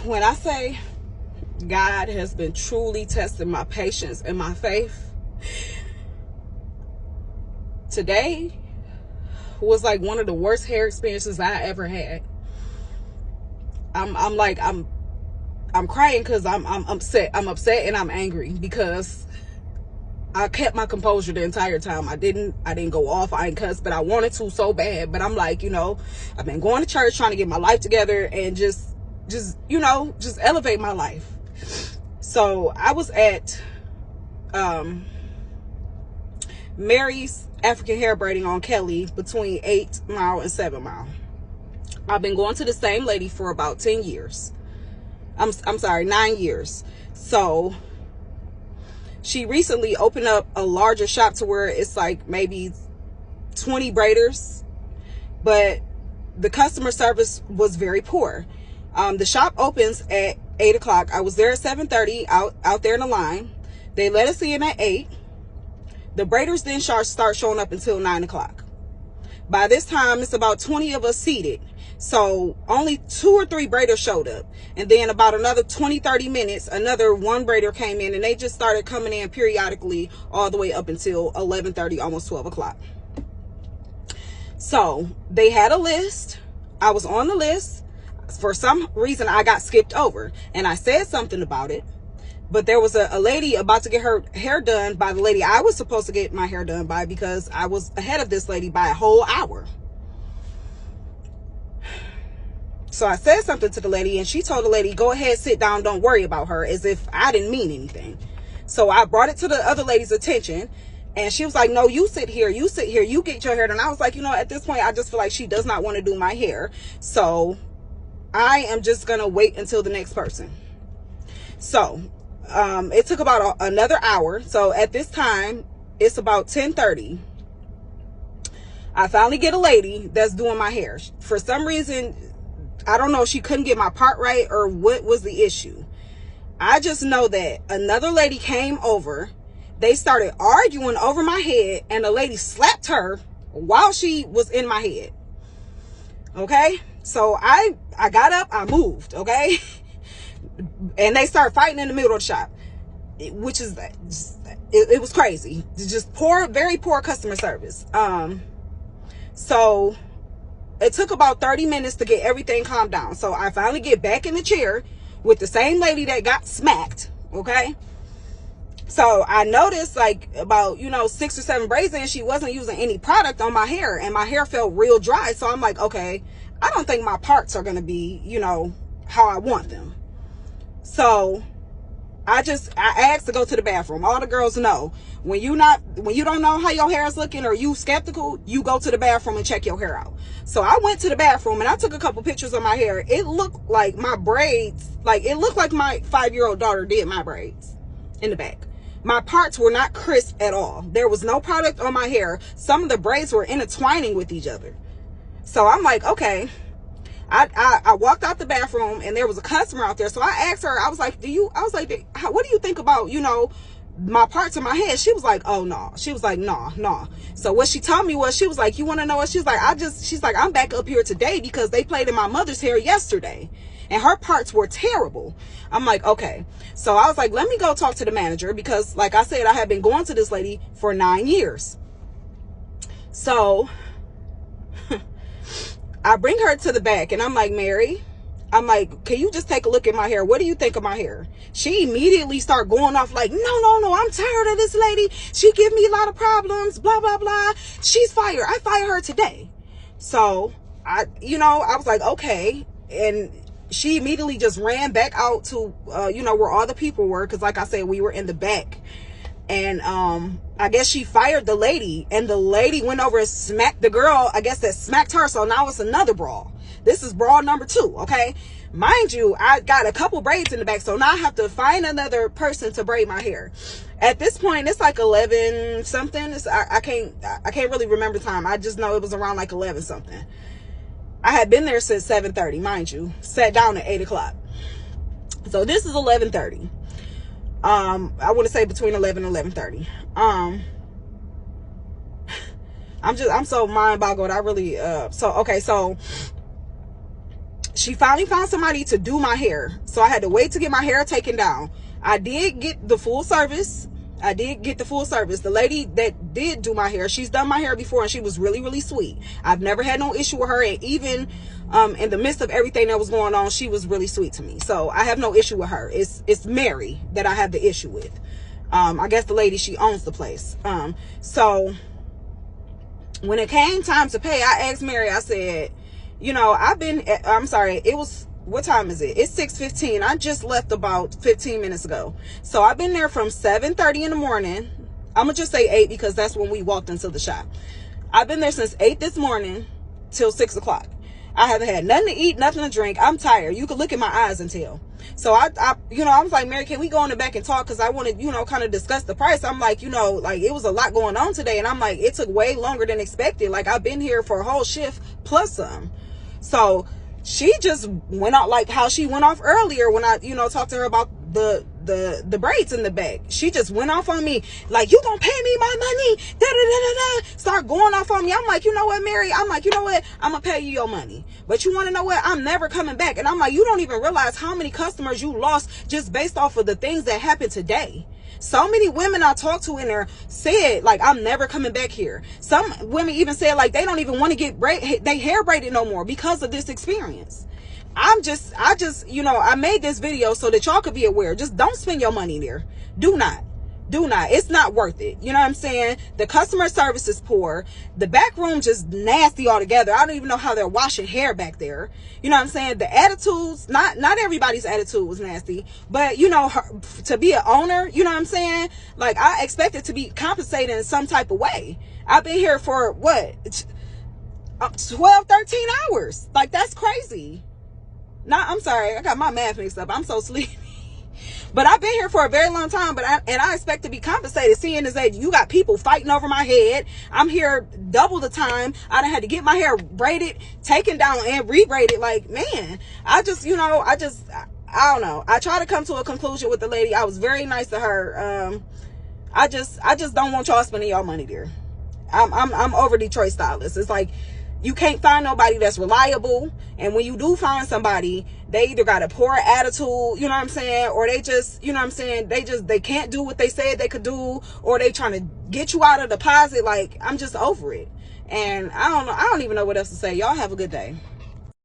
when I say God has been truly testing my patience and my faith, today was like one of the worst hair experiences I ever had. I'm crying because I'm upset. I'm upset and I'm angry because I kept my composure the entire time. I didn't go off. I ain't cuss, but I wanted to so bad. But I'm like, I've been going to church trying to get my life together and just elevate my life. So I was at Mary's African hair braiding on Kelly between 8 Mile and 7 Mile. I've been going to the same lady for about 10 years. I'm sorry, 9 years. So she recently opened up a larger shop to where it's like maybe 20 braiders, but the customer service was very poor. The shop opens at 8 o'clock. I was there at 7:30 out there in the line. They let us in at 8. The braiders didn't start showing up until 9 o'clock. By this time, it's about 20 of us seated. So only 2 or 3 braiders showed up. And then about another 20-30 minutes, another one braider came in, and they just started coming in periodically all the way up until 11:30, almost 12 o'clock. So they had a list. I was on the list. For some reason, I got skipped over, and I said something about it. But there was a lady about to get her hair done by the lady I was supposed to get my hair done by, because I was ahead of this lady by a whole hour. So I said something to the lady, and she told the lady, go ahead, sit down, don't worry about her, as if I didn't mean anything. So I brought it to the other lady's attention, and she was like, no, you sit here, you get your hair done. I was like, at this point, I just feel like she does not want to do my hair. So I am just going to wait until the next person. So it took about another hour. So at this time, it's about 10:30. I finally get a lady that's doing my hair. For some reason, I don't know if she couldn't get my part right or what was the issue. I just know that another lady came over. They started arguing over my head, and the lady slapped her while she was in my head. Okay? So I got up, I moved, okay? And they started fighting in the middle of the shop, which is, it was crazy. Just very poor customer service. So it took about 30 minutes to get everything calmed down. So I finally get back in the chair with the same lady that got smacked, okay? So I noticed like about, 6 or 7 braids in, she wasn't using any product on my hair, and my hair felt real dry. So I'm like, okay, I don't think my parts are going to be, how I want them. So I asked to go to the bathroom. All the girls know when you don't know how your hair is looking, or you skeptical, you go to the bathroom and check your hair out. So I went to the bathroom and I took a couple pictures of my hair. It looked like my braids, it looked like my 5-year-old daughter did my braids in the back. My parts were not crisp at all. There was no product on my hair. Some of the braids were intertwining with each other. So I'm like, okay. I walked out the bathroom, and there was a customer out there. So I asked her, I was like, what do you think about, my parts in my head? She was like, oh no. She was like, no. So what she told me was, she was like, you want to know what? She's like, I'm back up here today because they played in my mother's hair yesterday, and her parts were terrible. I'm like, okay. So I was like, let me go talk to the manager, because like I said, I had been going to this lady for 9 years. So I bring her to the back, and I'm like, Mary, I'm like, can you just take a look at my hair? What do you think of my hair? She immediately started going off like, no, I'm tired of this lady. She give me a lot of problems, blah, blah, blah. She's fired. I fire her today. So I was like, okay. And she immediately just ran back out to, where all the people were. Cause like I said, we were in the back. And I guess she fired the lady, and the lady went over and smacked the girl, I guess, that smacked her. So now it's another brawl. This is brawl number 2, okay? Mind you, I got a couple braids in the back, so now I have to find another person to braid my hair. At this point, it's like 11 something. I can't really remember time. I just know it was around like 11 something. I had been there since 7:30, mind you. Sat down at 8 o'clock. So this is 11:30. I want to say between 11 and 11:30. I'm so mind boggled. I really, so she finally found somebody to do my hair. So I had to wait to get my hair taken down. I did get the full service. The lady that did do my hair, she's done my hair before, and she was really, really sweet. I've never had no issue with her. And even in the midst of everything that was going on, she was really sweet to me. So I have no issue with her. It's Mary that I have the issue with. I guess the lady, she owns the place. So when it came time to pay, I asked Mary, I said, it was, what time is it? It's 6:15. I just left about 15 minutes ago. So I've been there from 7:30 in the morning. I'm going to just say 8 because that's when we walked into the shop. I've been there since 8 this morning till 6 o'clock. I haven't had nothing to eat, nothing to drink. I'm tired. You can look in my eyes and tell. So I was like, Mary, can we go in the back and talk? Because I want to, kind of discuss the price. I'm like, it was a lot going on today. And I'm like, it took way longer than expected. Like, I've been here for a whole shift plus some. So she just went out like how she went off earlier when I, talked to her about the braids in the back. She just went off on me like, you gonna pay me my money, da da da da da. Start going off on me. I'm like, you know what, Mary? I'm like, you know what? I'm gonna pay you your money, but you want to know what? I'm never coming back. And I'm like, you don't even realize how many customers you lost just based off of the things that happened today. So many women I talked to in there said, like, I'm never coming back here. Some women even said, like, they don't even want to get they hair braided no more because of this experience. I made this video so that y'all could be aware. Just don't spend your money there. Do not. It's not worth it. You know what I'm saying? The customer service is poor. The back room just nasty altogether. I don't even know how they're washing hair back there. You know what I'm saying? The attitudes, not everybody's attitude was nasty, but to be an owner, you know what I'm saying? Like, I expected to be compensated in some type of way. I've been here for 12, 13 hours. Like, that's crazy. I'm sorry. I got my math mixed up. I'm so sleepy. But I've been here for a very long time, and I expect to be compensated. Seeing as that you got people fighting over my head, I'm here double the time. I done had to get my hair braided, taken down, and re-braided. Like, man, I don't know. I try to come to a conclusion with the lady. I was very nice to her. I just don't want y'all spending y'all money there. I'm over Detroit stylists. It's like, you can't find nobody that's reliable. And when you do find somebody, they either got a poor attitude, you know what I'm saying? Or they just, you know what I'm saying? They can't do what they said they could do, or they trying to get you out of deposit. Like, I'm just over it. And I don't even know what else to say. Y'all have a good day.